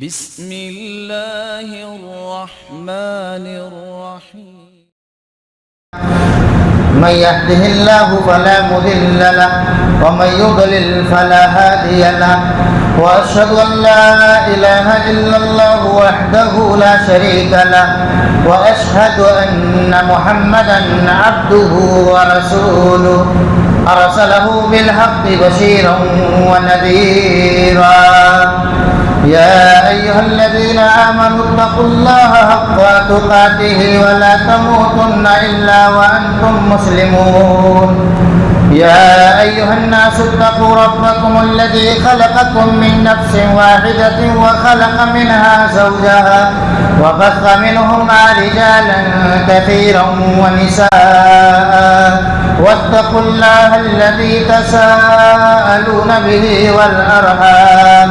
بسم الله الرحمن الرحيم. من يهده الله فلا مضل له ومن يضلل فلا هادي له وأشهد أن لا إله إلا الله وحده لا شريك له وأشهد أن محمدا عبده ورسوله أرسله بالحق بشيرا ونذيرا يا أيها الذين آمنوا اتقوا الله حق تقاته ولا تموتن إلا وأنتم مسلمون يا أيها الناس اتقوا ربكم الذي خلقكم من نفس واحدة وخلق منها زوجها وبث منهما رجالا كثيرا ونساء واتقوا الله الذي تساءلون به والأرحام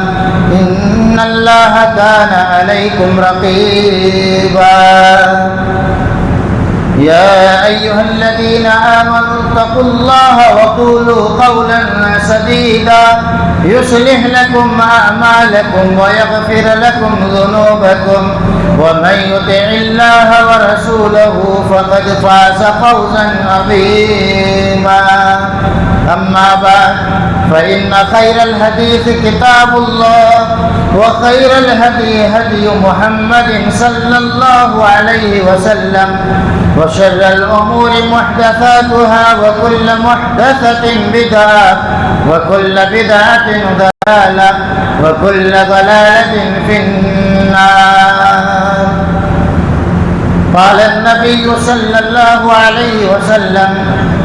إن الله كان عليكم رقيبا يا أيها الذين آمنوا اتقوا الله وقولوا قولا سديدا يصلح لكم أعمالكم ويغفر لكم ذنوبكم ومن يطع الله ورسوله فقد فاز فوزا عظيما أما بعد فإن خير الحديث كتاب الله وخير الهدي هدي محمد صلى الله عليه وسلم وشر الأمور محدثاتها وكل محدثة بدعة وكل بدعة ضلالة وكل ضلالة في النار. قال النبي صلى الله عليه وسلم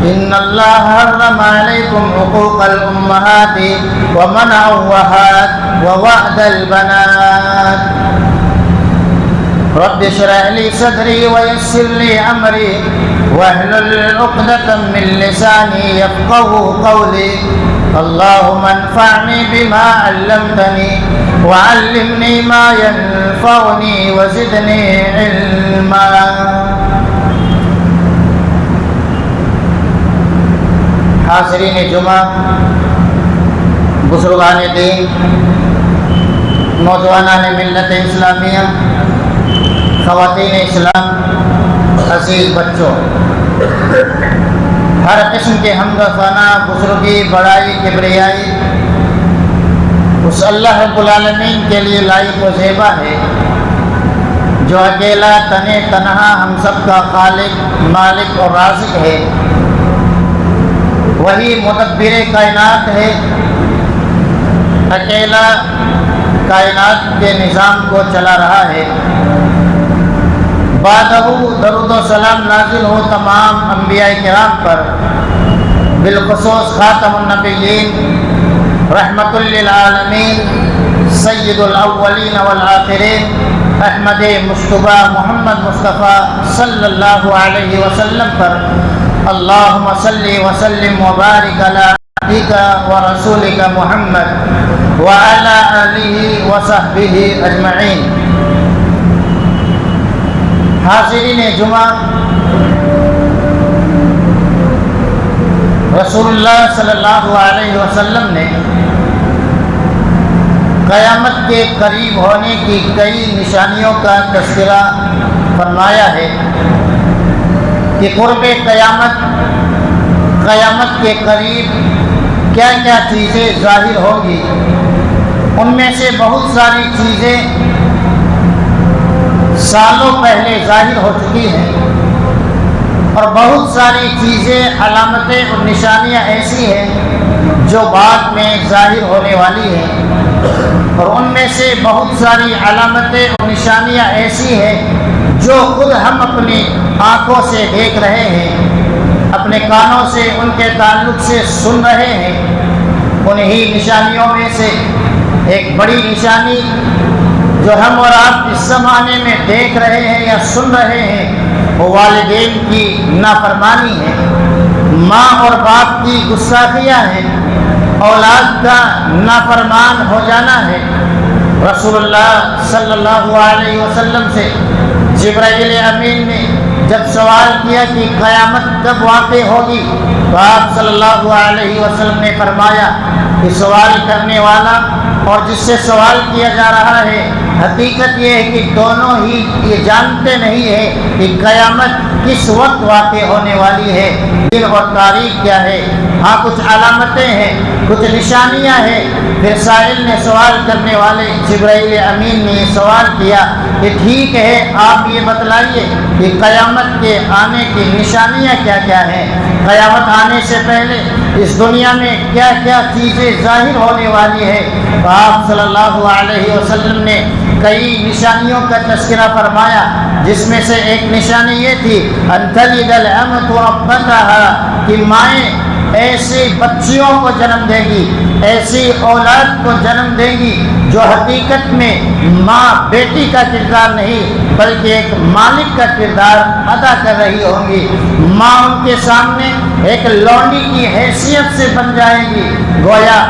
إن الله حرم عليكم حقوق الأمهات ومنع الوهات ووعد البنات. رب اشرح لي صدري ويسر لي أمري واحلل عقدة من لساني يفقهوا قولي. اللهم انفعني بما علمتني وعلمني ما ينفعني وزدني علما. حاضرین جمعہ، بزرگان دین، نوجوانان ملت اسلامیہ، خواتین اسلام، عزیز بچوں، ہر قسم کے حمد و ثنا، بزرگی، بڑائی، کبریائی اس اللہ رب العالمین کے لیے لائق و زیبا ہے جو اکیلا تنے تنہا ہم سب کا خالق، مالک اور رازق ہے. وہی مدبر کائنات ہے، اکیلا کائنات کے نظام کو چلا رہا ہے. بعدہ درود و سلام نازل ہو تمام انبیاء کرام پر، بالخصوص خاتم النبیین، رحمت للعالمین، سید الاولین والآخرین، احمد مصطفیٰ محمد مصطفیٰ صلی اللہ علیہ وسلم پر اللہم صلی وسلم وبارک علی عبدک ورسولک محمد وعلی آلہ وصحبہ اجمعین. حاضرین جمعہ، رسول اللہ صلی اللہ علیہ وسلم نے قیامت کے قریب ہونے کی کئی نشانیوں کا تذکرہ فرمایا ہے کہ قرب قیامت کے قریب کیا کیا چیزیں ظاہر ہوں گی. ان میں سے بہت ساری چیزیں سالوں پہلے ظاہر ہو چکی ہیں اور بہت ساری چیزیں، علامتیں اور نشانیاں ایسی ہیں جو بعد میں ظاہر ہونے والی ہیں. اور ان میں سے بہت ساری علامتیں اور نشانیاں ایسی ہیں جو خود ہم اپنی آنکھوں سے دیکھ رہے ہیں، اپنے کانوں سے ان کے تعلق سے سن رہے ہیں. انہی نشانیوں میں سے ایک بڑی نشانی جو ہم اور آپ اس زمانے میں دیکھ رہے ہیں یا سن رہے ہیں، وہ والدین کی نافرمانی ہے، ماں اور باپ کی گستاخیاں ہیں، اولاد کا نافرمان ہو جانا ہے. رسول اللہ صلی اللہ علیہ وسلم سے جبرائیل امین نے جب سوال کیا کہ قیامت کب واقع ہوگی تو آپ صلی اللہ علیہ وسلم نے فرمایا کہ سوال کرنے والا اور جس سے سوال کیا جا رہا ہے حقیقت یہ ہے کہ دونوں ہی یہ جانتے نہیں ہیں کہ قیامت کس وقت واقع ہونے والی ہے، دن اور تاریخ کیا ہے۔ ہاں کچھ علامتیں ہیں، کچھ نشانیاں ہیں۔ پھر سائل نے سوال کرنے والے جبرائیل امین نے یہ سوال کیا کہ ٹھیک ہے آپ یہ بتلائیے کہ قیامت کے آنے کی نشانیاں کیا کیا ہیں، قیامت آنے سے پہلے اس دنیا میں کیا کیا چیزیں ظاہر ہونے والی ہے۔ تو آپ صلی اللہ علیہ وسلم نے کئی نشانیوں کا تذکرہ فرمایا، جس میں سے ایک نشانی یہ تھی ان تلد الامۃ ربتها، کہ مائیں ایسی بچیوں کو جنم دے گی، ایسی اولاد کو جنم دے گی جو حقیقت میں ماں بیٹی کا کردار نہیں بلکہ ایک مالک کا کردار ادا کر رہی ہوں گی۔ ماں ان کے سامنے ایک لونڈی کی حیثیت سے بن جائے گی۔ گویا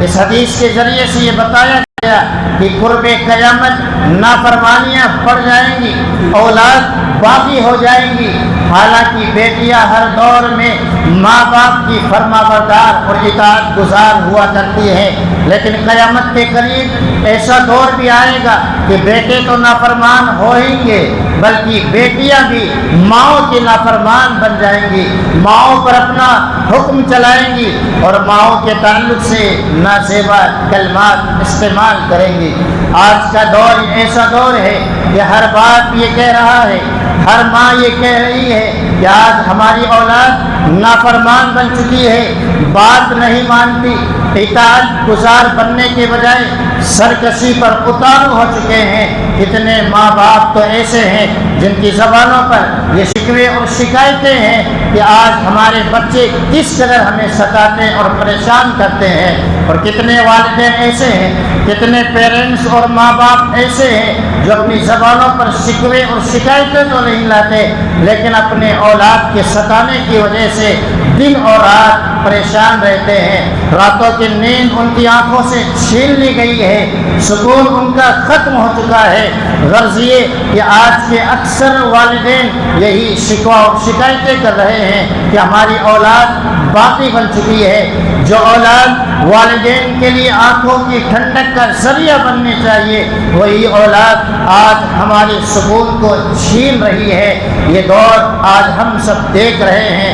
اس حدیث کے ذریعے سے یہ بتایا گیا کہ قرب قیامت نافرمانیاں بڑھ جائیں گی، اولاد باقی ہو جائیں گی۔ حالانکہ بیٹیاں ہر دور میں ماں باپ کی فرما بردار اور اطاعت گزار ہوا کرتی ہیں، لیکن قیامت کے قریب ایسا دور بھی آئے گا کہ بیٹے تو نافرمان ہوئیں گے بلکہ بیٹیاں بھی ماؤں کی نافرمان بن جائیں گی، ماؤں پر اپنا حکم چلائیں گی اور ماؤں کے تعلق سے نازیبا کلمات استعمال کریں گی۔ آج کا دور ایسا دور ہے کہ ہر باپ یہ کہہ رہا ہے، ہر ماں یہ کہہ رہی ہے کہ آج ہماری اولاد نافرمان بن چکی ہے، بات نہیں مانتی، اطاعت گزار بننے کے بجائے سرکشی پر اتارو ہو چکے ہیں۔ اتنے ماں باپ تو ایسے ہیں جن کی زبانوں پر یہ شکوے اور شکایتیں ہیں کہ آج ہمارے بچے کس قدر ہمیں ستاتے اور پریشان کرتے ہیں، اور کتنے والدین ایسے ہیں، کتنے پیرنٹس اور ماں باپ ایسے ہیں جو اپنی زبانوں پر شکوے اور شکایتیں تو نہیں لاتے لیکن اپنے اولاد کے ستانے کی وجہ سے دن اور رات پریشان رہتے ہیں۔ راتوں کی نیند ان کی آنکھوں سے چھین لی گئی ہے، سکون ان کا ختم ہو چکا ہے۔ غرض یہ کہ آج کے اکثر والدین یہی شکوہ اور شکایتیں کر رہے ہیں کہ ہماری اولاد باقی بن چکی ہے۔ جو اولاد والدین کے لیے آنکھوں کی ٹھنڈک کا ذریعہ بننی چاہیے، وہی اولاد آج ہمارے سکون کو چھین رہی ہے۔ یہ دور آج ہم سب دیکھ رہے ہیں،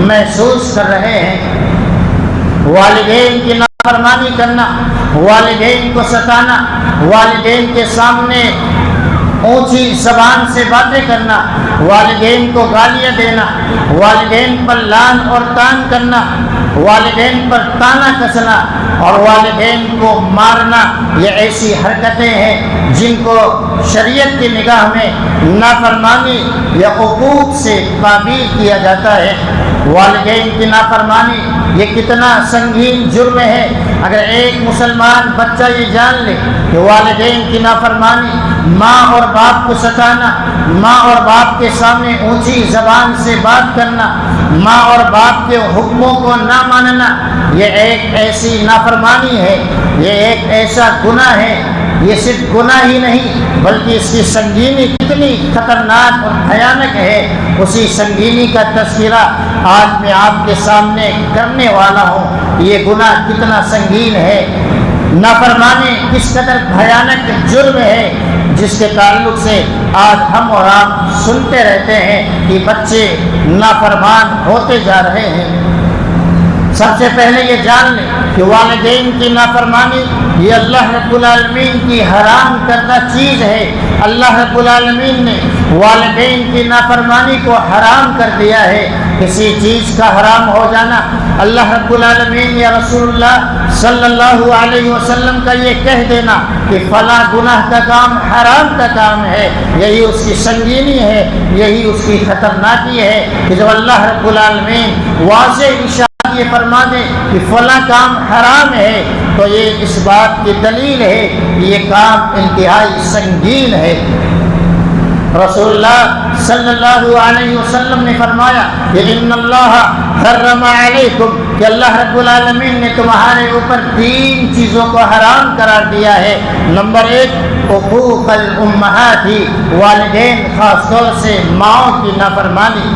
محسوس کر رہے ہیں۔ والدین کی نافرمانی کرنا، والدین کو ستانا، والدین کے سامنے اونچی زبان سے باتیں کرنا، والدین کو گالیاں دینا، والدین پر لعن اور طعن کرنا، والدین پر طعنہ کسنا اور والدین کو مارنا، یہ ایسی حرکتیں ہیں جن کو شریعت کی نگاہ میں نافرمانی یا عقوق سے تعبیر کیا جاتا ہے۔ والدین کی نافرمانی یہ کتنا سنگین جرم ہے۔ اگر ایک مسلمان بچہ یہ جان لے کہ والدین کی نافرمانی، ماں اور باپ کو ستانا، ماں اور باپ کے سامنے اونچی زبان سے بات کرنا، ماں اور باپ کے حکموں کو نہ ماننا، یہ ایک ایسی نافرمانی ہے، یہ ایک ایسا گناہ ہے۔ یہ صرف گناہ ہی نہیں بلکہ اس کی سنگینی کتنی خطرناک اور بھیانک ہے، اسی سنگینی کا تذکرہ آج میں آپ کے سامنے کرنے والا ہوں۔ یہ گناہ کتنا سنگین ہے، نافرمانی کس قدر بھیانک جرم ہے، جس کے تعلق سے آج ہم اور آپ سنتے رہتے ہیں کہ بچے نافرمان ہوتے جا رہے ہیں۔ سب سے پہلے یہ جان لیں کہ والدین کی نافرمانی یہ اللہ رب العالمین کی حرام کردہ چیز ہے۔ اللہ رب العالمین نے والدین کی نافرمانی کو حرام کر دیا ہے۔ کسی چیز کا حرام ہو جانا، اللہ رب العالمین یا رسول اللہ صلی اللہ علیہ وسلم کا یہ کہہ دینا کہ فلاں گناہ کا کام حرام کا کام ہے، یہی اس کی سنگینی ہے، یہی اس کی خطرناکی ہے کہ جب اللہ رب العالمین واضح اشارہ یہ فرما دے کہ فلاں کام حرام ہے تو یہ اس بات کی دلیل ہے کہ یہ کام انتہائی سنگین ہے۔ رسول اللہ صلی اللہ علیہ وسلم نے فرمایا کہ ان اللہ حرم علیکم، کہ اللہ رب العالمین نے تمہارے اوپر 3 چیزوں کو حرام قرار دیا ہے۔ نمبر 1 حقوق الامہات، والدین خاص طور سے ماؤں کی نافرمانی۔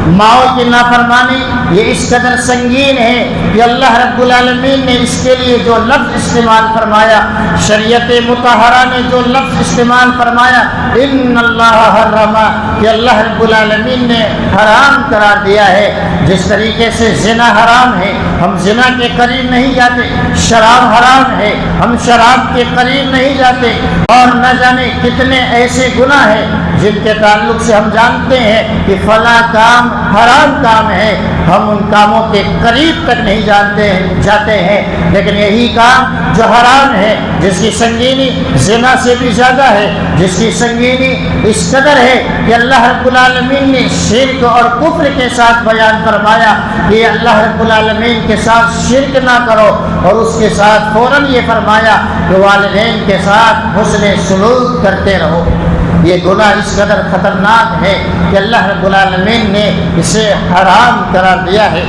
ماؤں کی نافرمانی یہ اس قدر سنگین ہے کہ اللہ رب العالمین نے اس کے لیے جو لفظ استعمال فرمایا، شریعت مطہرہ نے جو لفظ استعمال فرمایا، ان اللہ حرم، کہ اللہ رب العالمین نے حرام قرار دیا ہے۔ جس طریقے سے زنا حرام ہے، ہم زنا کے قریب نہیں جاتے، شراب حرام ہے، ہم شراب کے قریب نہیں جاتے، اور نہ جانے کتنے ایسے گناہ ہیں جن کے تعلق سے ہم جانتے ہیں کہ فلاں کام حرام کام ہے، ہم ان کاموں کے قریب تک نہیں جاتے ہیں، لیکن یہی کام جو حرام ہے، جس کی سنگینی زنا سے بھی زیادہ ہے، جس کی سنگینی اس قدر ہے کہ اللہ رب العالمین نے شرک اور کفر کے ساتھ بیان فرمایا کہ اللہ رب العالمین کے ساتھ شرک نہ کرو، اور اس کے ساتھ فوراً یہ فرمایا کہ والدین کے ساتھ حسن سلوک کرتے رہو۔ یہ گناہ اس قدر خطرناک ہے کہ اللہ رب العالمین نے اسے حرام قرار دیا ہے۔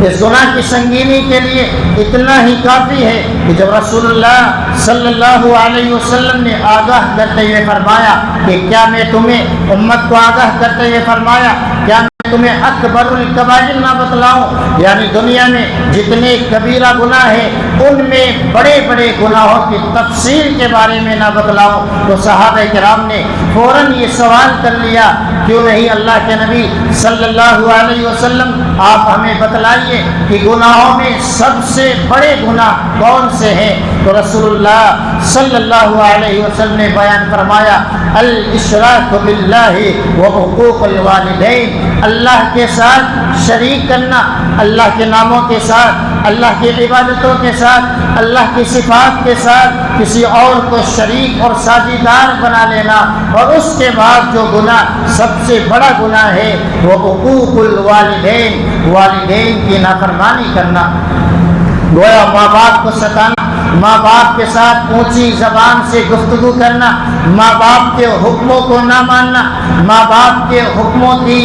اس گناہ کی سنگینی کے لیے اتنا ہی کافی ہے کہ جب رسول اللہ صلی اللہ علیہ وسلم نے آگاہ کرتے ہوئے فرمایا کہ کیا میں تمہیں امت کو آگاہ کرتے ہوئے فرمایا کیا میں تمہیں اکبر الکبائر نہ بتلاؤں، یعنی دنیا میں جتنے کبیرہ گناہ ہیں ان میں بڑے بڑے گناہوں کی تفصیل کے بارے میں نہ بتلاؤں، تو صحابہ کرام نے فوراً یہ سوال کر لیا، کیوں نہیں اللہ کے نبی صلی اللہ علیہ وسلم آپ ہمیں بتلائیے کہ گناہوں میں سب سے بڑے گناہ کون سے ہیں؟ تو رسول اللہ صلی اللہ علیہ وسلم نے بیان فرمایا، الاشراک باللہ وحقوق الوالدین، اللہ کے ساتھ شریک کرنا، اللہ کے ناموں کے ساتھ، اللہ کی عبادتوں کے ساتھ، اللہ کی صفات کے ساتھ کسی اور کو شریک اور ساجیدار بنا لینا، اور اس کے بعد جو گناہ سب سے بڑا گناہ ہے وہ حقوق الوالدین، والدین کی نافرمانی کرنا، گویا ماں باپ کو ستانا، ماں باپ کے ساتھ اونچی زبان سے گفتگو کرنا، ماں باپ کے حکموں کو نہ ماننا، ماں باپ کے حکموں کی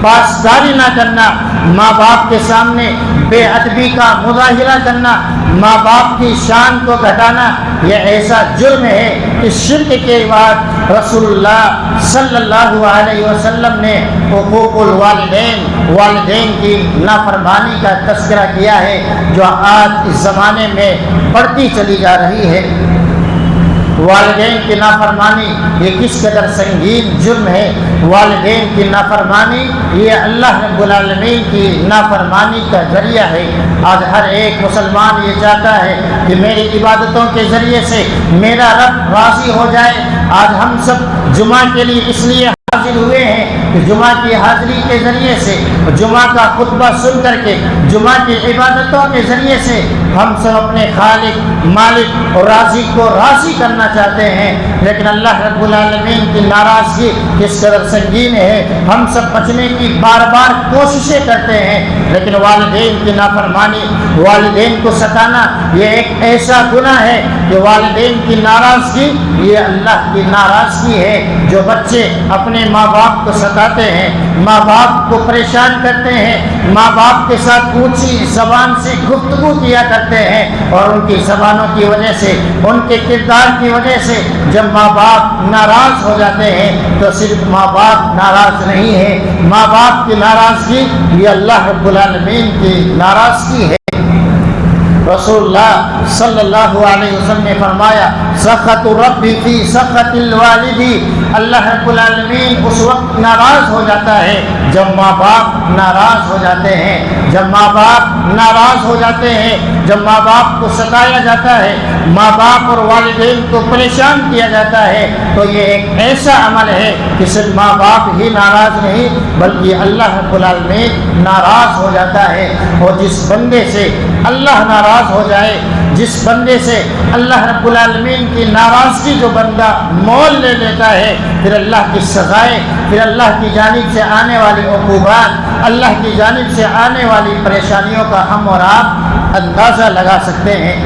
پاسداری نہ کرنا، ماں باپ کے سامنے بے ادبی کا مظاہرہ کرنا، ماں باپ کی شان کو گھٹانا، یہ ایسا جرم ہے کہ شرک کے بعد رسول اللہ صلی اللہ علیہ وسلم نے حقوق الوالدین، والدین کی نافرمانی کا تذکرہ کیا ہے، جو آج اس زمانے میں بڑھتی چلی جا رہی ہے۔ والدین کی نافرمانی یہ کس قدر سنگین جرم ہے، والدین کی نافرمانی یہ اللہ رب العالمین کی نافرمانی کا ذریعہ ہے۔ آج ہر ایک مسلمان یہ چاہتا ہے کہ میری عبادتوں کے ذریعے سے میرا رب راضی ہو جائے۔ آج ہم سب جمعہ کے لیے اس لیے حاضر ہوئے ہیں کہ جمعہ کی حاضری کے ذریعے سے، جمعہ کا خطبہ سن کر کے، جمعہ کی عبادتوں کے ذریعے سے ہم سب اپنے خالق، مالک اور رازق کو راضی کرنا چاہتے ہیں، لیکن اللہ رب العالمین کی ناراضگی کس قدر سنگین ہے، ہم سب بچنے کی بار بار کوششیں کرتے ہیں، لیکن والدین کی نافرمانی، والدین کو ستانا یہ ایک ایسا گناہ ہے کہ والدین کی ناراضگی یہ اللہ کی ناراضگی ہے۔ جو بچے اپنے ماں باپ کو ستاتے ہیں، ماں باپ کو پریشان کرتے ہیں، ماں باپ کے ساتھ اونچی زبان سے گفتگو کیا کرتے ہیں، اور ان کی زبانوں کی وجہ سے، ان کے کردار کی وجہ سے جب ماں باپ ناراض ہو جاتے ہیں تو صرف ماں باپ ناراض نہیں ہے، ماں باپ کی ناراضگی یہ اللہ رب العالمین کی ناراضگی ہے۔ رسول اللہ صلی اللہ علیہ وسلم نے فرمایا، سخط ربی فی سخط الوالدی، اللہ رب العالمین اس وقت ناراض ہو جاتا ہے جب ماں باپ ناراض ہو جاتے ہیں، جب ماں باپ ناراض ہو جاتے ہیں، جب ماں باپ کو ستایا جاتا ہے، ماں باپ اور والدین کو پریشان کیا جاتا ہے، تو یہ ایک ایسا عمل ہے کہ صرف ماں باپ ہی ناراض نہیں بلکہ اللہ رب العالمین ناراض ہو جاتا ہے۔ اور جس بندے سے اللہ ناراض ہو جائے، جس بندے سے اللہ رب العالمین کی ناراضگی جو بندہ مول لے لیتا ہے، پھر اللہ کی سزائیں، پھر اللہ کی جانب سے آنے والی عقوبات، اللہ کی جانب سے آنے والی پریشانیوں کا ہم اور آپ اندازہ لگا سکتے ہیں۔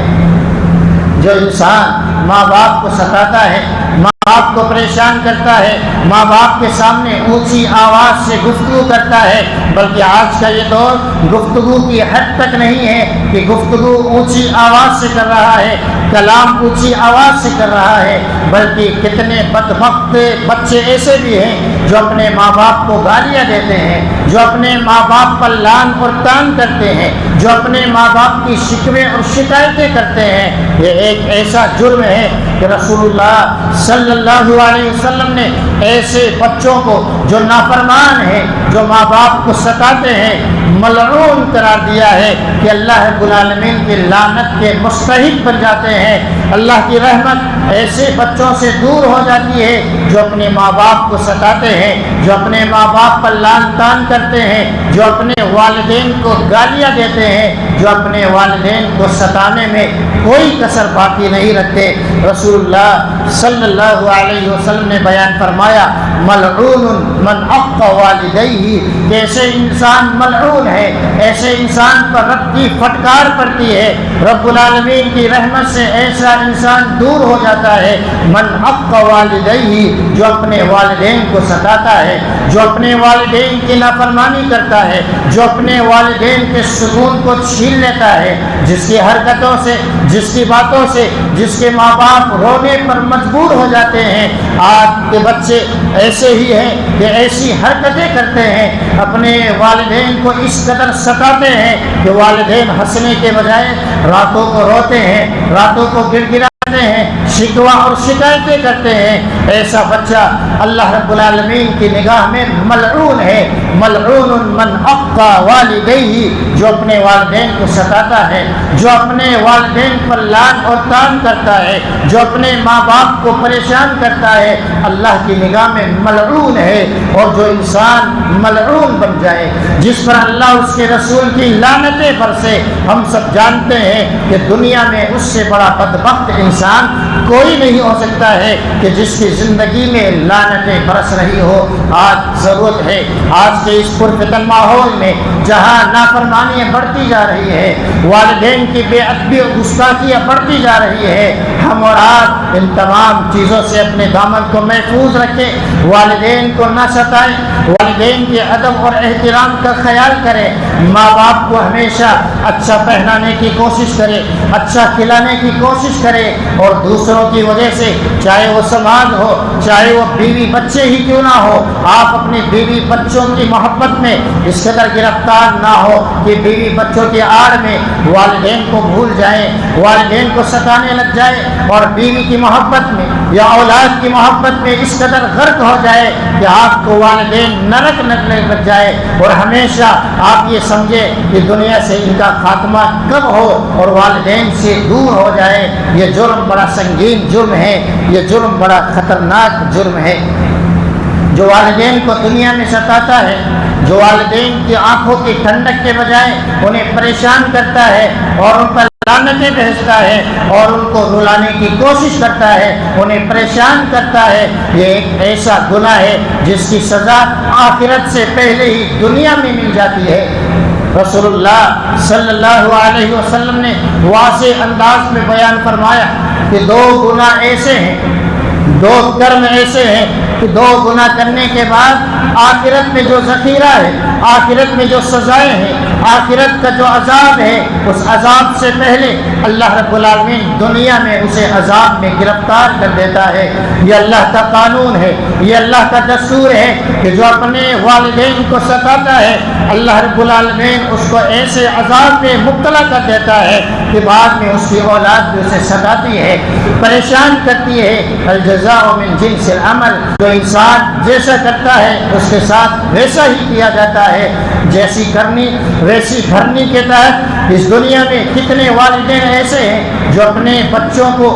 جو انسان ماں باپ کو ستاتا ہے، ماں باپ کو پریشان کرتا ہے، ماں باپ کے سامنے اونچی آواز سے گفتگو کرتا ہے، بلکہ آج کا یہ دور گفتگو کی حد تک نہیں ہے کہ گفتگو اونچی آواز سے کر رہا ہے، کلام اونچی آواز سے کر رہا ہے، بلکہ کتنے بدبخت بچے ایسے بھی ہیں جو اپنے ماں باپ کو گالیاں دیتے ہیں، جو اپنے ماں باپ پر لعن اور طعن کرتے ہیں، جو اپنے ماں باپ کی شکوے اور شکایتیں کرتے ہیں۔ یہ ایک ایسا جرم ہے کہ رسول اللہ صلی اللہ علیہ وسلم نے ایسے بچوں کو جو نافرمان ہیں، جو ماں باپ کو ستاتے ہیں، ملعون قرار دیا ہے کہ اللہ رب العالمین کی لعنت کے مستحق بن جاتے ہیں۔ اللہ کی رحمت ایسے بچوں سے دور ہو جاتی ہے جو اپنے ماں باپ کو ستاتے ہیں، جو اپنے ماں باپ پر لعن طعن کرتے ہیں، جو اپنے والدین کو گالیاں دیتے ہیں، جو اپنے والدین کو ستانے میں کوئی کسر باقی نہیں رکھتے۔ رسول اللہ صلی اللہ علیہ وسلم نے بیان فرمایا، ملعون من عق والدیہ، کہ ایسے انسان ملعون ہے، ایسے انسان پر رب کی پھٹکار پڑتی ہے، رب العالمین کی رحمت سے ایسا انسان دور ہو جاتا ہے۔ من عق والدیہ، جو اپنے والدین کو ستاتا ہے، جو اپنے والدین کی نافرمانی کرتا ہے، جو اپنے والدین کے سکون کو چھین لیتا ہے، جس کی حرکتوں سے، جس کی باتوں سے، جس کے ماں باپ رونے پر مجبور ہو جاتے ہیں۔ آج کے بچے ایسے ہی ہیں کہ ایسی حرکتیں کرتے ہیں، اپنے والدین کو اس قدر ستاتے ہیں کہ والدین ہنسنے کے بجائے راتوں کو روتے ہیں، راتوں کو گر گراتے ہیں، شکوہ اور شکایتیں کرتے ہیں۔ ایسا بچہ اللہ رب العالمین کی نگاہ میں ملعون ہے۔ ملعون من عق والدیہ، جو اپنے والدین کو ستاتا ہے، جو اپنے والدین پر لعن اور طعن کرتا ہے، جو اپنے ماں باپ کو پریشان کرتا ہے، اللہ کی نگاہ میں ملعون ہے۔ اور جو انسان ملعون بن جائے، جس پر اللہ اس کے رسول کی لعنتیں برسے، ہم سب جانتے ہیں کہ دنیا میں اس سے بڑا بدبخت انسان کوئی نہیں ہو سکتا ہے کہ جس کی زندگی میں لعنتیں برس رہی ہو۔ آج ضرورت ہے، آج کے اس پرفتن ماحول میں جہاں نافرمانیاں بڑھتی جا رہی ہے، والدین کی بے ادبی اور گستاخیاں بڑھتی جا رہی ہے، ہم اور آپ ان تمام چیزوں سے اپنے دامن کو محفوظ رکھیں، والدین کو نہ ستائیں، والدین کے ادب اور احترام کا خیال کریں، ماں باپ کو ہمیشہ اچھا پہنانے کی کوشش کریں، اچھا کھلانے کی کوشش کریں، اور دوسروں کی وجہ سے، چاہے وہ سماج ہو، چاہے وہ بیوی بچے ہی کیوں نہ ہو، آپ اپنی بیوی بچوں کی محبت میں اس قدر گرفتار نہ ہو کہ بیوی بچوں کی آڑ میں والدین کو بھول جائیں، والدین کو ستانے لگ جائے، اور بیوی کی محبت میں یا اولاد کی محبت میں اس قدر غرق ہو جائے کہ آپ کو والدین نرک نکلنے لگ جائے، اور ہمیشہ آپ یہ سمجھیں کہ دنیا سے ان کا خاتمہ کب ہو اور والدین سے دور ہو جائے۔ یہ جرم بڑا سنگین جرم ہے، یہ جرم بڑا خطرناک جرم ہے۔ جو والدین کو دنیا میں ستاتا ہے، جو والدین کی آنکھوں کی ٹھنڈک کے بجائے انہیں پریشان کرتا ہے اور ان پر لعنتیں بھیجتا ہے اور ان کو رلانے کی کوشش کرتا ہے، انہیں پریشان کرتا ہے، یہ ایک ایسا گناہ ہے جس کی سزا آخرت سے پہلے ہی دنیا میں مل جاتی ہے۔ رسول اللہ صلی اللہ علیہ وسلم نے واضح انداز میں بیان فرمایا کہ دو گناہ ایسے ہیں، دو کرم ایسے ہیں کہ دو گناہ کرنے کے بعد آخرت میں جو ذخیرہ ہے، آخرت میں جو سزائیں ہیں، آخرت کا جو عذاب ہے، اس عذاب سے پہلے اللہ رب العالمین دنیا میں اسے عذاب میں گرفتار کر دیتا ہے۔ یہ اللہ کا قانون ہے، یہ اللہ کا دستور ہے کہ جو اپنے والدین کو ستاتا ہے، اللہ رب العالمین اس کو ایسے عذاب میں مبتلا کر دیتا ہے کہ بعد میں اس کی اولاد بھی اسے ستاتی ہے، پریشان کرتی ہے۔ الجزاء من جنس العمل، جو انسان جیسا کرتا ہے اس کے ساتھ ویسا ہی کیا جاتا ہے، جیسی کرنی ویسی بھرنی کے تحت اس دنیا میں کتنے والدین ایسے ہیں جو اپنے بچوں کو،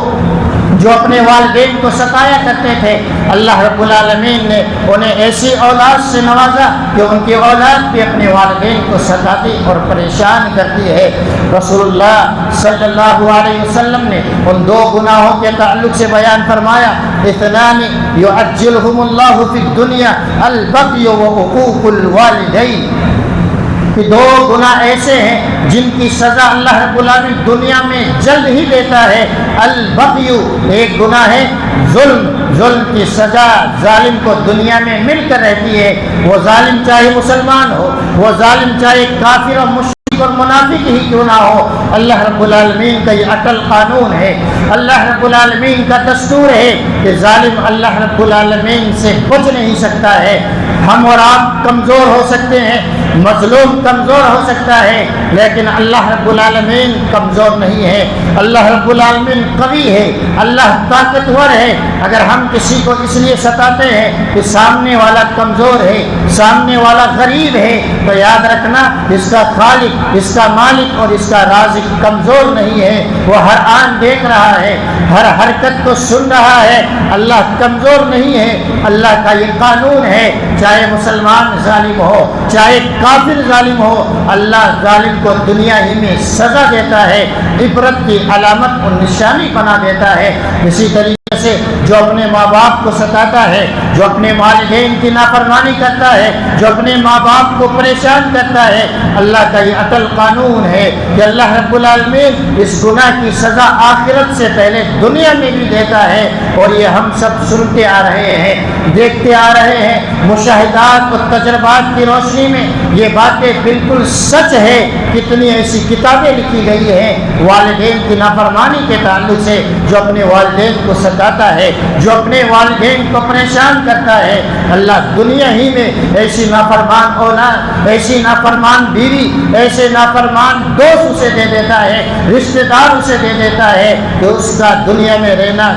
جو اپنے والدین کو ستایا کرتے تھے، اللہ رب العالمین نے انہیں ایسی اولاد سے نوازا کہ ان کی اولاد بھی اپنے والدین کو ستاتی اور پریشان کرتی ہے۔ رسول اللہ صلی اللہ علیہ وسلم نے ان دو گناہوں کے تعلق سے بیان فرمایا، اثنان یعجلہم اللہ فی الدنیا البغی وعقوق الوالدین، کہ دو گناہ ایسے ہیں جن کی سزا اللہ رب العالمین دنیا میں جلد ہی دیتا ہے۔ البغی، ایک گناہ ہے ظلم، ظلم کی سزا ظالم کو دنیا میں مل کر رہتی ہے، وہ ظالم چاہے مسلمان ہو، وہ ظالم چاہے کافر اور مشرک اور منافق ہی کیوں نہ ہو، اللہ رب العالمین کا یہ اٹل قانون ہے، اللہ رب العالمین کا دستور ہے کہ ظالم اللہ رب العالمین سے بچ نہیں سکتا ہے۔ ہم اور آپ کمزور ہو سکتے ہیں، مظلوم کمزور ہو سکتا ہے، لیکن اللہ رب العالمین کمزور نہیں ہے، اللہ رب العالمین قوی ہے، اللہ طاقتور ہے۔ اگر ہم کسی کو اس لیے ستاتے ہیں کہ سامنے والا کمزور ہے، سامنے والا غریب ہے، تو یاد رکھنا اس کا خالق، اس کا مالک اور اس کا رازق کمزور نہیں ہے، وہ ہر آن دیکھ رہا ہے، ہر حرکت کو سن رہا ہے، اللہ کمزور نہیں ہے۔ اللہ کا یہ قانون ہے، چاہے مسلمان ظالم ہو، چاہے کافر ظالم ہو، اللہ ظالم کو دنیا ہی میں سزا دیتا ہے، عبرت کی علامت اور نشانی بنا دیتا ہے۔ اسی طریقے سے جو اپنے ماں باپ کو ستاتا ہے، جو اپنے والدین کی نافرمانی کرتا ہے، جو اپنے ماں باپ کو پریشان کرتا ہے، اللہ کا یہ اٹل قانون ہے کہ اللہ رب العالمین اس گناہ کی سزا آخرت سے پہلے دنیا میں بھی دیتا ہے، اور یہ ہم سب سنتے آ رہے ہیں، دیکھتے آ رہے ہیں، مشاہدات اور تجربات کی روشنی میں یہ باتیں بالکل سچ ہے۔ کتنی ایسی کتابیں لکھی گئی ہیں والدین کی نافرمانی کے تعلق سے، جو اپنے والدین کو ستاتا ہے، جو اپنے والدین کو پریشان کرتا ہے، اللہ دنیا ہی میں ایسی نافرمان اولاد، ایسی نافرمان بیوی، ایسے نافرمان دوست اسے دے دیتا ہے، رشتہ دار اسے دے دیتا ہے کہ اس کا دنیا میں رہنا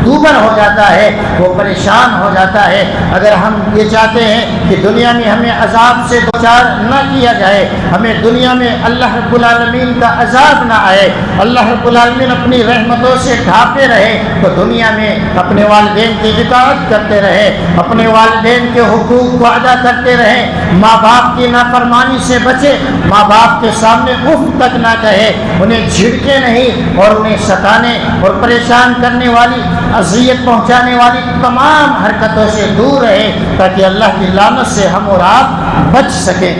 دوبر ہو جاتا ہے، وہ پریشان ہو جاتا ہے۔ اگر ہم یہ چاہتے ہیں کہ دنیا میں ہمیں عذاب سے دوچار نہ کیا جائے، ہمیں دنیا میں اللہ رب العالمین کا عذاب نہ آئے، اللہ رب العالمین اپنی رحمتوں سے ڈھانپے رہے، تو دنیا میں اپنے والدین کی اطاعت کرتے رہے، اپنے والدین کے حقوق کو ادا کرتے رہے، ماں باپ کی نافرمانی سے بچے، ماں باپ کے سامنے اف تک نہ کہے، انہیں جھڑکے نہیں اور انہیں ستانے اور پریشان کرنے والی، اذیت پہنچانے والی تمام حرکتوں سے دور رہے، تاکہ اللہ کی لعنت سے ہم اور آپ بچ سکیں۔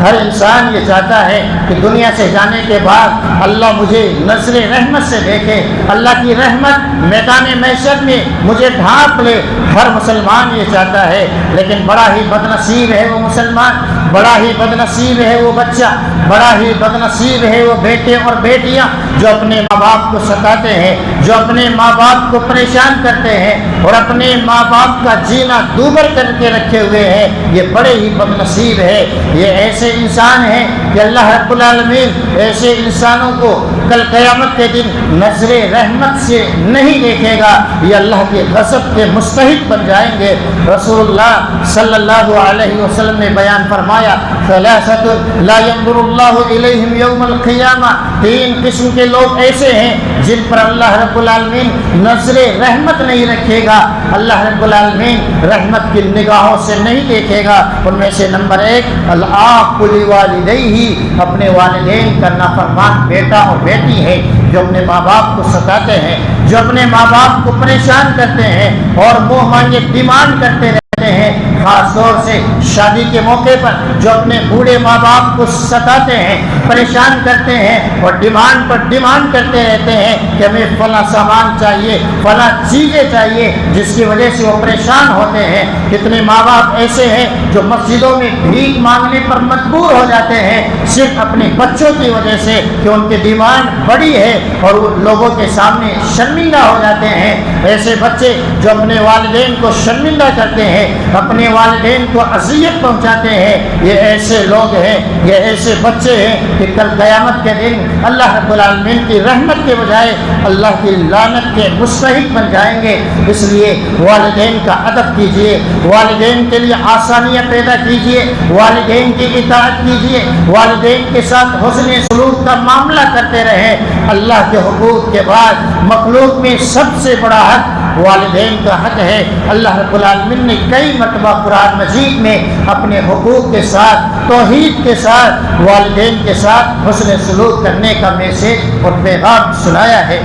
ہر انسان یہ چاہتا ہے کہ دنیا سے جانے کے بعد اللہ مجھے نظر رحمت سے دیکھے، اللہ کی رحمت میدان محشر میں مجھے ڈھانپ لے، ہر مسلمان یہ چاہتا ہے، لیکن بڑا ہی بد نصیب ہے وہ مسلمان، بڑا ہی بد نصیب ہے وہ بچہ، بڑا ہی بد نصیب ہے وہ بیٹے اور بیٹیاں جو اپنے ماں باپ کو ستاتے ہیں، جو اپنے ماں باپ کو پریشان کرتے ہیں اور اپنے ماں باپ کا جینا دوبر کر کے رکھے ہوئے ہیں۔ یہ بڑے ہی بد نصیب ہے، یہ ایسے انسان ہیں کہ اللہ رب العالمین ایسے انسانوں کو کل قیامت کے دن نظر رحمت سے نہیں دیکھے گا، یہ اللہ کے غضب کے مستحق بن جائیں گے۔ رسول اللہ صلی اللہ علیہ وسلم نے بیان فرمایا، ثلاثۃ لا ينظر اللہ الیہم یوم القیامہ، تین قسم کے لوگ ایسے ہیں جن پر اللہ رب العالمین نظر رحمت نہیں رکھے گا، اللہ رب العالمین رحمت کی نگاہوں سے نہیں دیکھے گا۔ ان میں سے نمبر ایک، العاق لوالدیہ، اپنے والدین کا نافرمان بیٹا اور بیٹی ہے، جو اپنے ماں باپ کو ستاتے ہیں، جو اپنے ماں باپ کو پریشان کرتے ہیں اور منہ مانگے ڈیمانڈ کرتے رہتے ہیں، خاص طور سے شادی کے موقع پر جو اپنے بوڑھے ماں باپ کو ستاتے ہیں، پریشان کرتے ہیں اور ڈیمانڈ پر ڈیمانڈ کرتے رہتے ہیں کہ ہمیں فلاں سامان چاہیے، فلاں چیزیں چاہیے، جس کی وجہ سے وہ پریشان ہوتے ہیں۔ کتنے ماں باپ ایسے ہیں جو مسجدوں میں بھیک مانگنے پر مجبور ہو جاتے ہیں صرف اپنے بچوں کی وجہ سے کہ ان کی ڈیمانڈ بڑی ہے، اور وہ لوگوں کے سامنے شرمندہ ہو جاتے ہیں۔ ایسے بچے جو اپنے والدین کو شرمندہ کرتے ہیں، اپنے والدین کو اذیت پہنچاتے ہیں، یہ ایسے لوگ ہیں، یہ ایسے بچے ہیں کہ کل قیامت کے دن اللہ رب العالمین کی رحمت کے بجائے اللہ کی لعنت کے مستحق بن جائیں گے۔ اس لیے والدین کا ادب کیجیے، والدین کے لیے آسانیاں پیدا کیجیے، والدین کی اطاعت کیجیے، والدین کے ساتھ حسن سلوک کا معاملہ کرتے رہیں۔ اللہ کے حقوق کے بعد مخلوق میں سب سے بڑا حق والدین کا حق ہے۔ اللہ رب العالمین نے کئی مرتبہ قرآن مجید میں اپنے حقوق کے ساتھ، توحید کے ساتھ، والدین کے ساتھ حسن سلوک کرنے کا میسج اور پیغام سنایا ہے۔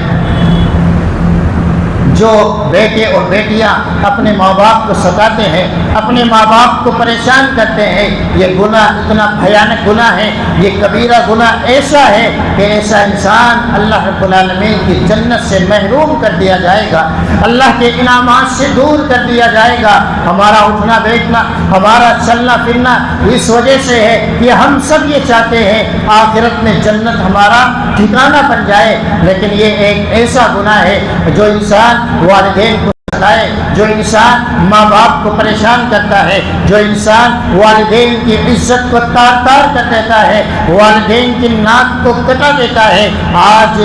جو بیٹے اور بیٹیاں اپنے ماں باپ کو ستاتے ہیں، اپنے ماں باپ کو پریشان کرتے ہیں، یہ گناہ اتنا بھیانک گناہ ہے، یہ کبیرہ گناہ ایسا ہے کہ ایسا انسان اللہ رب العالمین کی جنت سے محروم کر دیا جائے گا، اللہ کے انعامات سے دور کر دیا جائے گا۔ ہمارا اٹھنا بیٹھنا، ہمارا چلنا پھرنا اس وجہ سے ہے کہ ہم سب یہ چاہتے ہیں آخرت میں جنت ہمارا ٹھکانہ بن جائے، لیکن یہ ایک ایسا گناہ ہے جو انسان والدین کو ستائے، جو انسان ماں باپ کو پریشان کرتا ہے، جو انسان والدین کی عزت کو تار تار کر دیتا ہے، والدین کی ناک کو کٹا دیتا ہے۔ آج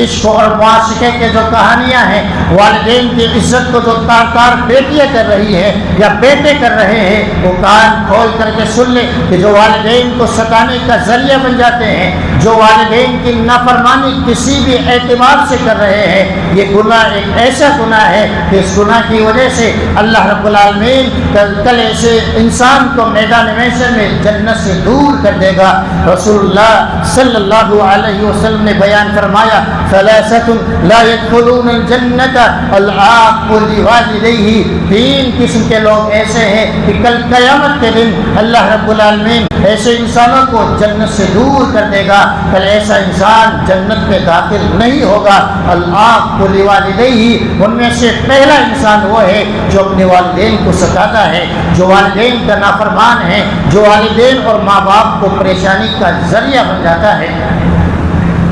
عشق اور معاشقے کے جو کہانیاں ہیں، والدین کی عزت کو جو تار تار بیٹیاں کر رہی ہے یا بیٹے کر رہے ہیں، وہ کان کھول کر کے سن لے کہ جو والدین کو ستانے کا ذریعہ بن جاتے ہیں، جو والدین کی نافرمانی کسی بھی اعتبار سے کر رہے ہیں، یہ گناہ ایک ایسا گناہ ہے کہ اس گناہ کی وجہ سے اللہ رب العالمین کل ایسے انسان کو میدان محشر میں جنت سے دور کر دے گا۔ رسول اللہ صلی اللہ علیہ وسلم نے بیان فرمایا، ثلاثۃ لا يدخلون الجنۃ العاق لوالدیہ، تین قسم کے لوگ ایسے ہیں کہ کل قیامت کے دن اللہ رب العالمین ایسے انسانوں کو جنت سے دور کر دے گا۔ کل ایسا انسان جنت میں داخل نہیں ہوگا۔ العاق لوالدیہ، ان میں سے پہلا انسان وہ ہے جو اپنے والدین کو ستاتا ہے، جو والدین کا نافرمان ہے، جو والدین اور ماں باپ کو پریشانی کا ذریعہ بن جاتا ہے۔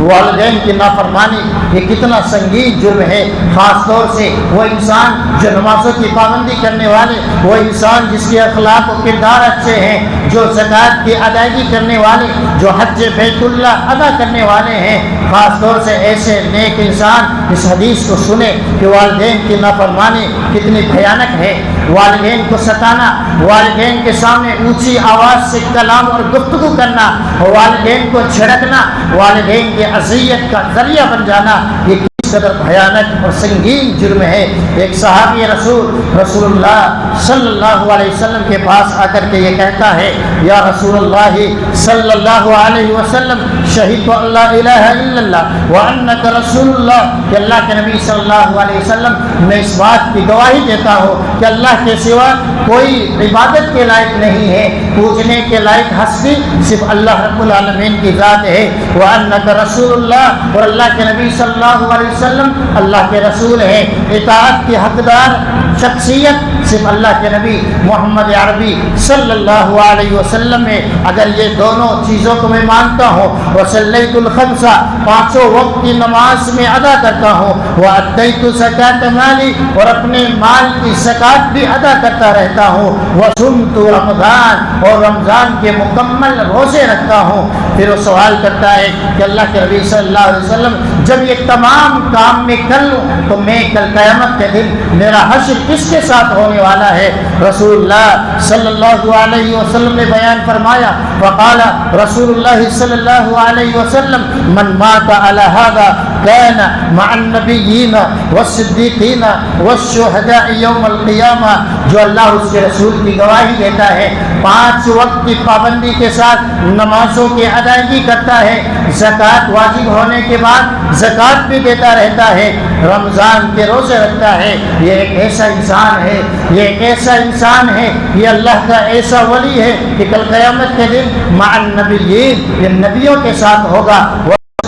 والدین کی نافرمانی یہ کتنا سنگین جرم ہے، خاص طور سے وہ انسان جو نمازوں کی پابندی کرنے والے، وہ انسان جس کے اخلاق و کردار اچھے ہیں، جو زکوٰۃ کی ادائیگی کرنے والے، جو حج بیت اللہ ادا کرنے والے ہیں، خاص طور سے ایسے نیک انسان اس حدیث کو سنے کہ والدین کی نافرمانی کتنی بھیانک ہے۔ والدین کو ستانا، والدین کے سامنے اونچی آواز سے کلام اور گفتگو کرنا، والدین کو جھڑکنا، والدین کے اذیت کا ذریعہ بن جانا، یہ کس قدر بھیانک اور سنگین جرم ہے۔ ایک صحابی رسول اللہ صلی اللہ علیہ وسلم کے پاس آ کر کے یہ کہتا ہے، یا رسول اللہ صلی اللہ علیہ وسلم، شہدت ان لا الہ الا اللہ وانک رسول اللہ، کہ اللہ کے نبی صلی اللہ علیہ وسلم، میں اس بات کی گواہی دیتا ہوں کہ اللہ کے سوا کوئی عبادت کے لائق نہیں ہے، پوجنے کے لائق ہستی صرف اللہ رب العالمین کی ذات ہے، وانک رسول اللہ، اور اللہ کے نبی صلی اللہ علیہ وسلم اللہ کے رسول ہیں۔ اطاعت کی حقدار شخصیت صرف اللہ کے نبی محمد عربی صلی اللہ علیہ وسلم ہے۔ اگر یہ دونوں چیزوں کو میں مانتا ہوں، وصلیت الخمس، پانچوں وقت کی نماز میں ادا کرتا ہوں، وادیت زکوٰۃ مالی، اور اپنے مال کی زکوٰۃ بھی ادا کرتا رہتا ہوں، وصمت رمضان، اور رمضان کے مکمل روزے رکھتا ہوں۔ پھر وہ سوال کرتا ہے کہ اللہ کے نبی صلی اللہ علیہ وسلم، جب یہ تمام کام میں کر لوں تو میں کل قیامت کے دن میرا حشر کس کے ساتھ ہونے والا ہے؟ رسول اللہ صلی اللہ علیہ وسلم نے بیان فرمایا، وقال رسول اللہ صلی اللہ علیہ وسلم، من مات علی ھذا کان مع النبیین والصدیقین والشہداء یوم القیامہ، جو اللہ اس کے رسول کی گواہی دیتا ہے، 5 وقت کی پابندی کے ساتھ نمازوں کی ادائیگی کرتا ہے، زکوٰۃ واجب ہونے کے بعد زکوٰۃ بھی دیتا رہتا ہے، رمضان کے روزے رکھتا ہے، یہ ایک ایسا انسان ہے، یہ ایک ایسا انسان ہے، یہ اللہ کا ایسا ولی ہے کہ کل قیامت کے دن مع النبیین، یہ نبیوں کے ساتھ ہوگا،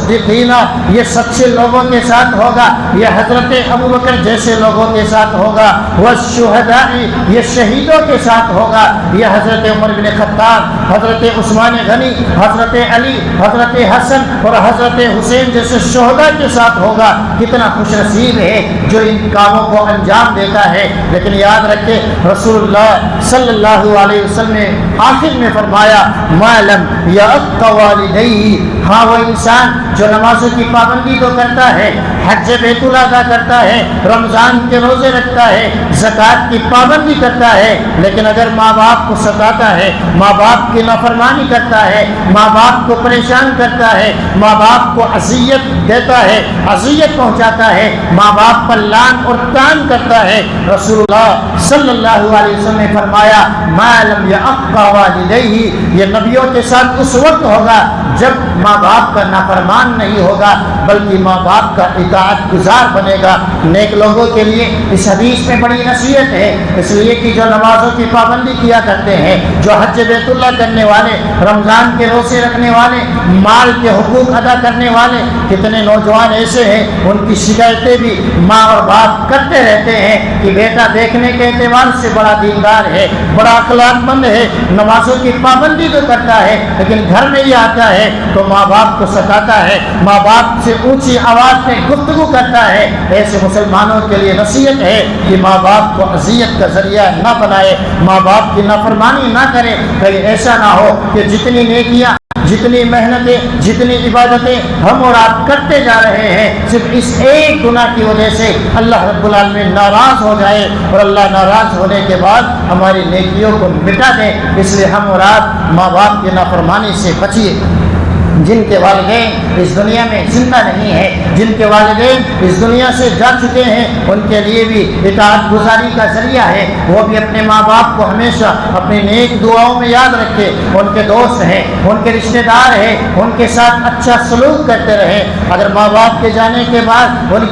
یہ سچے لوگوں کے ساتھ ہوگا، یہ حضرت ابوبکر جیسے لوگوں کے ساتھ ہوگا، والشہداء، یہ شہیدوں کے ساتھ ہوگا، یہ حضرت عمر بن خطاب، حضرت عثمان غنی، حضرت علی، حضرت حسن اور حضرت حسین جیسے شہداء کے ساتھ ہوگا۔ کتنا خوش نصیب ہے جو ان کاموں کو انجام دیتا ہے۔ لیکن یاد رکھے، رسول اللہ صلی اللہ علیہ وسلم نے آخر میں فرمایا، ما لم یعق والدیہ، ہاں وہ انسان جو نمازوں کی پابندی تو کرتا ہے، حج بیت اللہ ادا کرتا ہے، رمضان کے روزے رکھتا ہے، زکوٰۃ کی پابندی کرتا ہے، لیکن اگر ماں باپ کو ستاتا ہے، ماں باپ کی نافرمانی کرتا ہے، ماں باپ کو پریشان کرتا ہے، ماں باپ کو اذیت دیتا ہے، اذیت پہنچاتا ہے، ماں باپ پر لعن اور طعن کرتا ہے، رسول اللہ صلی اللہ علیہ وسلم نے فرمایا، ما لم یعق والدیہ، یہ نبیوں کے ساتھ اس وقت ہوگا جب ماں باپ کا نافرمان نہیں ہوگا، بلکہ ماں باپ کا اطاعت گزار بنے گا۔ نیک لوگوں کے لیے اس حدیث میں بڑی نصیحت ہے، اس لیے کہ جو نمازوں کی پابندی کیا کرتے ہیں، جو حج بیت اللہ کرنے والے، رمضان کے روزے رکھنے والے، مال کے حقوق ادا کرنے والے، کتنے نوجوان ایسے ہیں ان کی شکایتیں بھی ماں اور باپ کرتے رہتے ہیں کہ بیٹا دیکھنے کے اعتبار سے بڑا دیندار ہے، بڑا اخلاق مند ہے، نمازوں کی پابندی تو کرتا ہے، لیکن گھر میں ہی آتا ہے تو ماں باپ کو ستاتا ہے، ماں باپ سے اونچی آواز میں گفتگو کرتا ہے۔ ایسے مسلمانوں کے لیے نصیحت ہے کہ ماں باپ کو اذیت کا ذریعہ نہ بنائے، ماں باپ کی نافرمانی نہ کرے۔ کہیں ایسا نہ ہو کہ جتنی نیکیاں، جتنی محنتیں، جتنی عبادتیں ہم اور آپ کرتے جا رہے ہیں، صرف اس ایک گناہ کی وجہ سے اللہ رب العالمین ناراض ہو جائے، اور اللہ ناراض ہونے کے بعد ہماری نیکیوں کو مٹا دے۔ اس لیے ہم اور آپ ماں باپ کی نافرمانی سے بچیے۔ جن کے والدین اس دنیا میں زندہ نہیں ہیں، جن کے والدین اس دنیا سے جا چکے ہیں، ان کے لیے بھی اطاعت گزاری کا ذریعہ ہے۔ وہ بھی اپنے ماں باپ کو ہمیشہ اپنی نیک دعاؤں میں یاد رکھے، ان کے دوست ہیں، ان کے رشتہ دار ہیں، ان کے ساتھ اچھا سلوک کرتے رہیں۔ اگر ماں باپ کے جانے کے بعد ان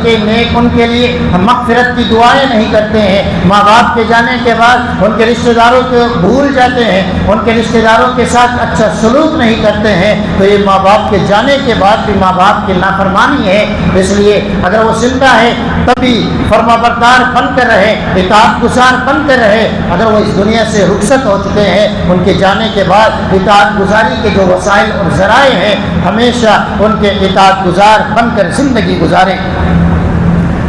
کے لیے مغفرت کی دعائیں نہیں کرتے ہیں، ماں باپ کے جانے کے بعد ان کے رشتہ داروں کو بھول جاتے ہیں، ان کے رشتہ داروں کے ساتھ اچھا سلوک نہیں کرتے ہیں، تو یہ ماں باپ کے جانے کے بعد بھی ماں باپ کی نافرمانی ہے۔ اس لیے اگر وہ زندہ ہے تبھی فرما بردار بن کر رہے، اطاعت گزار بن کر رہے۔ اگر وہ اس دنیا سے رخصت ہو چکے ہیں، ان کے جانے کے بعد اطاعت گزاری کے جو وسائل اور ذرائع ہیں، ہمیشہ ان کے اطاعت گزار بن کر زندگی گزاریں۔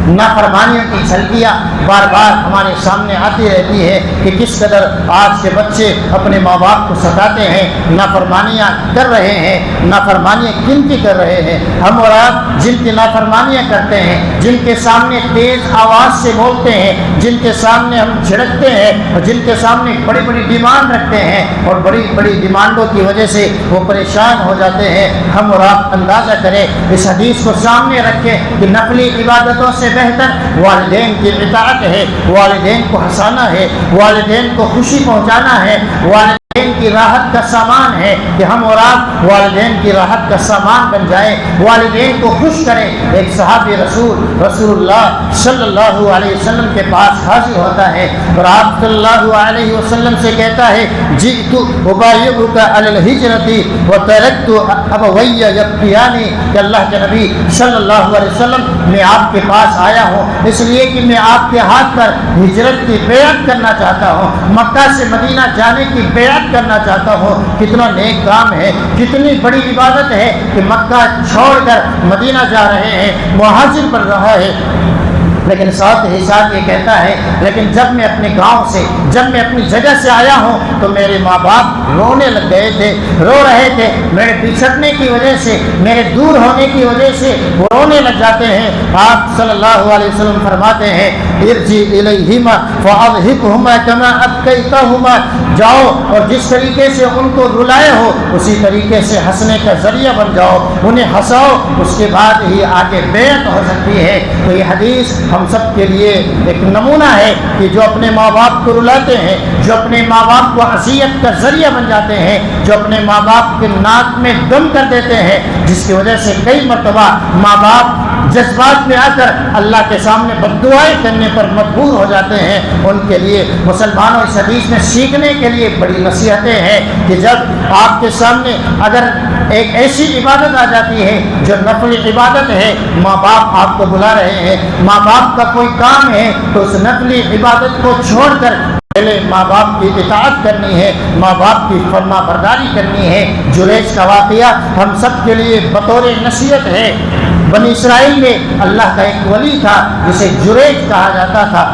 نافرمانیوں کی جھلکیاں بار بار ہمارے سامنے آتی رہتی ہے کہ کس قدر آج کے بچے اپنے ماں باپ کو ستاتے ہیں، نافرمانیاں کر رہے ہیں، نافرمانیاں کن کی کر رہے ہیں۔ ہم اور آپ جن کی نافرمانیاں کرتے ہیں، جن کے سامنے تیز آواز سے بولتے ہیں، جن کے سامنے ہم جھڑکتے ہیں، اور جن کے سامنے بڑی بڑی ڈیمانڈ رکھتے ہیں، اور بڑی بڑی ڈیمانڈوں کی وجہ سے وہ پریشان ہو جاتے ہیں، ہم اور آپ اندازہ کریں، اس حدیث کو سامنے رکھیں کہ نفلی عبادتوں سے بہتر والدین کی اطاعت ہے، والدین کو ہنسانا ہے، والدین کو خوشی پہنچانا ہے، والدین کی راحت کا سامان ہے کہ ہم اور آپ والدین کی راحت کا سامان بن جائیں، والدین کو خوش کریں۔ ایک صحابی رسول اللہ صلی اللہ علیہ وسلم کے پاس حاضر ہوتا ہے اور آپ صلی اللہ علیہ وسلم سے کہتا ہے، جئت ابایعک علی الہجرۃ وترکت ابوی یبکیان، کہ اللہ کے نبی صلی اللہ علیہ وسلم میں آپ کے پاس آیا ہوں اس لیے کہ میں آپ کے ہاتھ پر ہجرت کی بیعت کرنا چاہتا ہوں، مکہ سے مدینہ جانے کی بیعت کرنا چاہتا ہوں۔ کتنا نیک کام ہے، کتنی بڑی عبادت ہے کہ مکہ چھوڑ کر مدینہ جا رہے ہیں، مہاجر بن رہا ہے۔ لیکن ساتھ ہی ساتھ یہ کہتا ہے، لیکن جب میں اپنے گاؤں سے، جب میں اپنی جگہ سے آیا ہوں تو میرے ماں باپ رونے لگ گئے تھے، رو رہے تھے، میرے بچھڑنے کی وجہ سے، میرے دور ہونے کی وجہ سے وہ رونے لگ جاتے ہیں۔ آپ صلی اللہ علیہ وسلم فرماتے ہیں، ارجع الیہما فاضحکہما کما ابکیتہما، جاؤ اور جس طریقے سے ان کو رلائے ہو اسی طریقے سے ہنسنے کا ذریعہ بن جاؤ، انہیں ہنساؤ، اس کے بعد ہی آگے بیعت ہو سکتی ہے۔ تو یہ حدیث ہم سب کے لیے ایک نمونہ ہے کہ جو اپنے ماں باپ کو رلاتے ہیں، جو اپنے ماں باپ کو اذیت کا ذریعہ بن جاتے ہیں، جو اپنے ماں باپ کے ناک میں دم کر دیتے ہیں، جس کی وجہ سے کئی مرتبہ ماں باپ جذبات میں آ کر اللہ کے سامنے بد دعائیں کرنے پر مجبور ہو جاتے ہیں، ان کے لیے مسلمانوں اس حدیث میں سیکھنے کے لیے بڑی نصیحتیں ہیں کہ جب آپ کے سامنے اگر ایک ایسی عبادت آ جاتی ہے جو نفلی عبادت ہے، ماں باپ آپ کو بلا رہے ہیں، ماں باپ کا کوئی کام ہے، تو اس نفلی عبادت کو چھوڑ کر پہلے ماں باپ کی اطاعت کرنی ہے، ماں باپ کی فرما برداری کرنی ہے۔ جریج کا واقعہ ہم سب کے لیے بطور نصیحت ہے۔ بنی اسرائیل میں اللہ کا ایک ولی تھا جسے جریج کہا جاتا تھا۔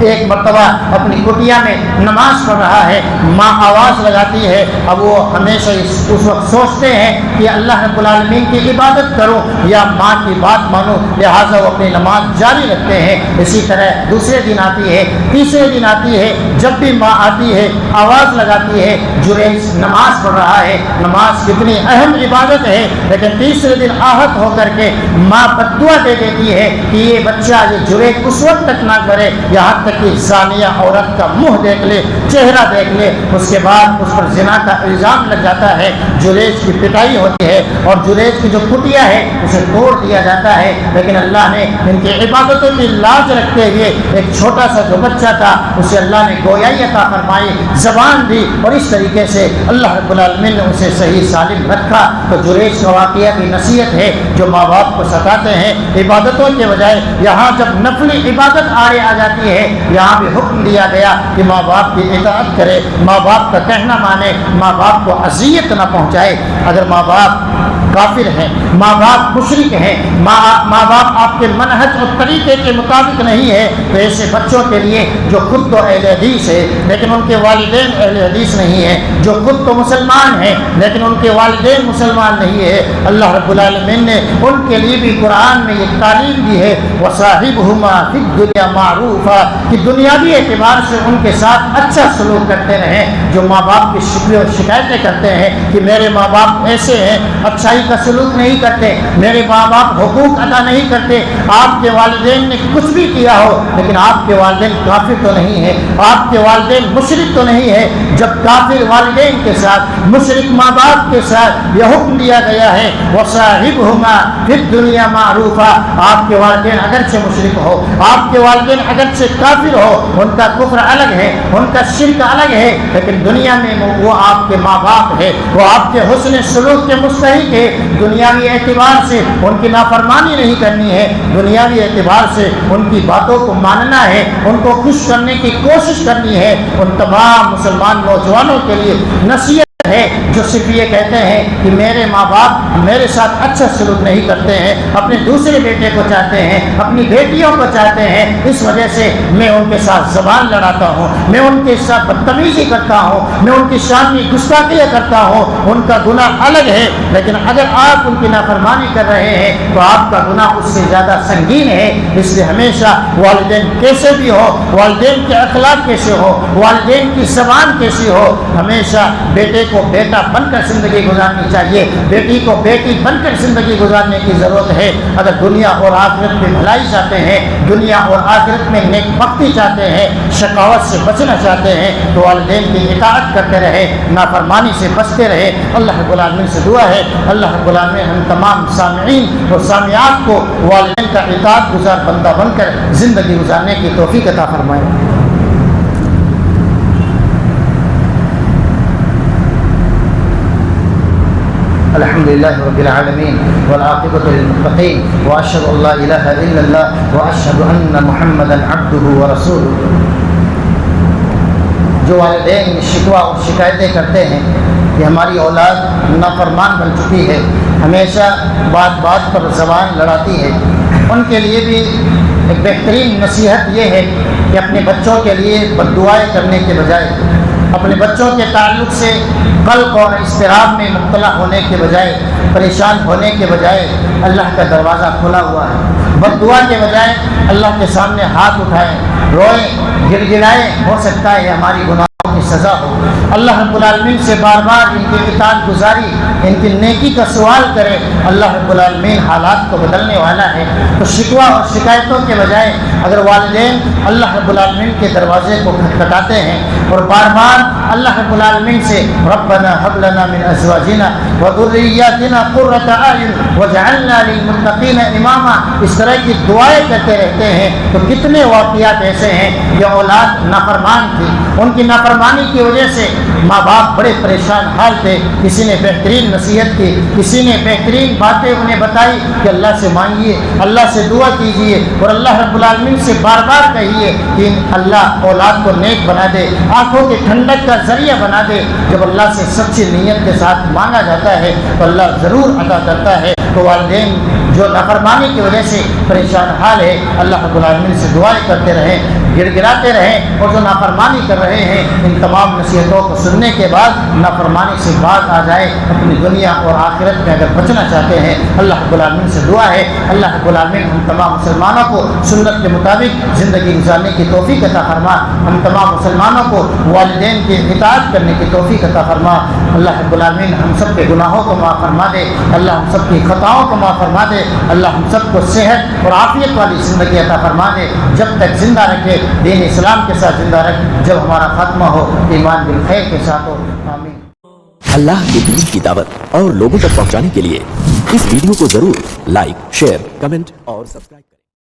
ایک مرتبہ اپنی کٹیا میں نماز پڑھ رہا ہے، ماں آواز لگاتی ہے، اب وہ ہمیشہ اس وقت سوچتے ہیں کہ اللہ رب العالمین کی عبادت کرو یا ماں کی بات مانو، لہٰذا وہ اپنی نماز جاری رکھتے ہیں۔ اسی طرح دوسرے دن آتی ہے، تیسرے دن آتی ہے، جب بھی ماں آتی ہے آواز لگاتی ہے، جریج نماز پڑھ رہا ہے۔ نماز کتنی اہم عبادت ہے، لیکن تیسرے دن آہت ہو کر کے ماں بد دعا دے دیتی ہے کہ یہ بچہ، یہ جریج اس وقت تک نہ کرے یہاں تک تک کہ زانیہ عورت کا منہ دیکھ لے، چہرہ دیکھ لے، اس کے بعد اس پر زنا کا الزام لگ جاتا ہے، جلیج کی پٹائی ہوتی ہے اور جلیج کی جو کٹیا ہے اسے توڑ دیا جاتا ہے۔ لیکن اللہ نے ان کی عبادتوں کی لاج رکھتے ہوئے ایک چھوٹا سا جو بچہ تھا اسے اللہ نے گویائی عطا فرمائی، زبان دی، اور اس طریقے سے اللہ رب العالمین نے اسے صحیح سالم رکھا۔ تو جریج کا واقعہ بھی نصیحت ہے جو ماں باپ کو ستاتے ہیں عبادتوں کے بجائے، یہاں جب نفلی عبادت آڑے آ جاتی ہے یہاں بھی حکم دیا گیا کہ ماں باپ کی اطاعت کرے، ماں باپ کا کہنا مانے، ماں باپ کو اذیت نہ پہنچائے۔ اگر ماں باپ کافر ہیں، ماں باپ مشرک ہیں، ماں باپ آپ کے منہج اور طریقے کے مطابق نہیں ہے، تو ایسے بچوں کے لیے جو خود تو اہل حدیث ہے لیکن ان کے والدین اہل حدیث نہیں ہیں، جو خود تو مسلمان ہیں لیکن ان کے والدین مسلمان نہیں ہے، اللہ رب العالمین نے ان کے لیے بھی قرآن میں یہ تعلیم دی ہے وَصَاحِبْهُمَا فِي الدُّنْيَا مَعْرُوفًا، کہ دنیاوی اعتبار سے ان کے ساتھ اچھا سلوک کرتے رہیں۔ جو ماں باپ کی شکوے اور شکایتیں کرتے ہیں کہ میرے ماں باپ ایسے ہیں، اچھائی کا سلوک نہیں کرتے، میرے ماں باپ حقوق ادا نہیں کرتے، آپ کے والدین نے کچھ بھی کیا ہو لیکن آپ کے والدین کافر تو نہیں ہے، آپ کے والدین مشرک تو نہیں ہے۔ جب کافر والدین کے ساتھ، مشرک ماں باپ کے ساتھ یہ حکم دیا گیا ہے وَصَاحِبْهُمَا فِي الدُّنْيَا مَعْرُوفًا، آپ کے والدین اگرچہ مشرک ہو، آپ کے والدین اگرچہ کافر ہو، ان کا کفر الگ ہے، ان کا شرک الگ ہے، لیکن دنیا میں وہ آپ کے ماں باپ ہے، وہ آپ کے حسن سلوک کے مستحق ہے۔ دنیاوی اعتبار سے ان کی نافرمانی نہیں کرنی ہے، دنیاوی اعتبار سے ان کی باتوں کو ماننا ہے، ان کو خوش کرنے کی کوشش کرنی ہے۔ ان تمام مسلمان نوجوانوں کے لیے نصیحت ہے جو صرف یہ کہتے ہیں کہ میرے ماں باپ میرے ساتھ اچھا سلوک نہیں کرتے ہیں، اپنے دوسرے بیٹے کو چاہتے ہیں، اپنی بیٹیوں کو چاہتے ہیں، اس وجہ سے میں ان کے ساتھ زبان لڑاتا ہوں، میں ان کے ساتھ بدتمیزی کرتا ہوں، میں ان کی شان میں گستاخیاں کرتا ہوں، ان کا گناہ الگ ہے۔ لیکن اگر آپ ان کی نافرمانی کر رہے ہیں تو آپ کا گناہ اس سے زیادہ سنگین ہے۔ اس لیے ہمیشہ والدین کیسے بھی ہو، والدین کے اخلاق کیسے ہو، والدین کی زبان کیسی ہو، ہمیشہ بیٹے کو بیٹا بن کر زندگی گزارنی چاہیے، بیٹی کو بیٹی بن کر زندگی گزارنے کی ضرورت ہے۔ اگر دنیا اور آخرت میں بھلائی چاہتے ہیں، دنیا اور آخرت میں نیک بختی چاہتے ہیں، شقاوت سے بچنا چاہتے ہیں، تو والدین کی اطاعت کرتے رہے، نافرمانی سے بچتے رہے۔ اللہ رب العالمین سے دعا ہے اللہ رب العالمین ہم تمام سامعین اور سامعات کو والدین کا اطاعت گزار بندہ بن کر زندگی گزارنے کی توفیق عطا فرمائے۔ الحمد للہ رب العالمین والعاقبۃ للمتقین واشهد ان لا الہ الا اللہ واشهد ان محمدا عبدہ ورسولہ۔ جو والدین شکوہ اور شکایتیں کرتے ہیں کہ ہماری اولاد نافرمان بن چکی ہے، ہمیشہ بات بات پر زبان لڑاتی ہے، ان کے لیے بھی ایک بہترین نصیحت یہ ہے کہ اپنے بچوں کے لیے بد دعائیں کرنے کے بجائے، اپنے بچوں کے تعلق سے قلق اور اضطراب میں مبتلا ہونے کے بجائے، پریشان ہونے کے بجائے اللہ کا دروازہ کھلا ہوا ہے۔ بد دعا کے بجائے اللہ کے سامنے ہاتھ اٹھائیں، روئیں، گر گرائیں، ہو سکتا ہے ہماری گناہوں کی سزا ہو۔ اللہ رب العالمین سے بار بار ان کی اطاعت گزاری، ان کی نیکی کا سوال کرے، اللہ رب العالمین حالات کو بدلنے والا ہے۔ تو شکوہ اور شکایتوں کے بجائے اگر والدین اللہ رب العالمین کے دروازے کو کھٹکھٹاتے ہیں اور بار بار اللہ رب العالمین سے ربنا هب لنا من ازواجنا وذرياتنا قرة اعين واجعلنا للمتقين اماما، اس طرح کی دعائیں کرتے رہتے ہیں تو کتنے واقعات ایسے ہیں کہ اولاد نافرمان تھی، ان کی نافرمانی کی وجہ سے ماں باپ بڑے پریشان حال تھے۔ کسی نے بہترین نصیحت کی، کسی نے بہترین باتیں انہیں بتائی کہ اللہ سے مانگیے، اللہ سے دعا کیجیے اور اللہ رب العالمین سے بار بار کہیے کہ اللہ اولاد کو نیک بنا دے، آنکھوں کے ٹھنڈک کا ذریعہ بنا دے۔ جب اللہ سے سچی نیت کے ساتھ مانگا جاتا ہے تو اللہ ضرور عطا کرتا ہے۔ تو والدین جو نافرمانی کی وجہ سے پریشان حال ہے، اللہ رب العالمین سے دعائیں کرتے رہیں، گڑ گڑاتے رہیں، اور جو نافرمانی کر رہے ہیں ان تمام نصیحتوں کو سننے کے بعد نافرمانی سے باز آ جائے۔ اپنی دنیا اور آخرت میں اگر بچنا چاہتے ہیں اللہ رب العالمین سے دعا ہے اللہ رب العالمین ہم تمام مسلمانوں کو سنت کے مطابق زندگی گزارنے کی توفیق عطا فرما، ہم تمام مسلمانوں کو والدین کی اطاعت کرنے کی توفیق عطا فرما۔ اللہ رب العالمین ہم سب کے گناہوں کو معاف فرما دے، اللہ ہم سب کی خطاؤں کو معاف فرما دے، اللہ ہم سب کو صحت اور عافیت والی زندگی عطا فرما دے، جب تک زندہ رکھے دین اسلام کے ساتھ زندہ رکھ، جب ہمارا خاتمہ ہو ایمان بالخیر کے ساتھ ہو، آمین۔ اللہ کے دین کی دعوت اور لوگوں تک پہنچانے کے لیے اس ویڈیو کو ضرور لائک، شیئر، کمنٹ اور سبسکرائب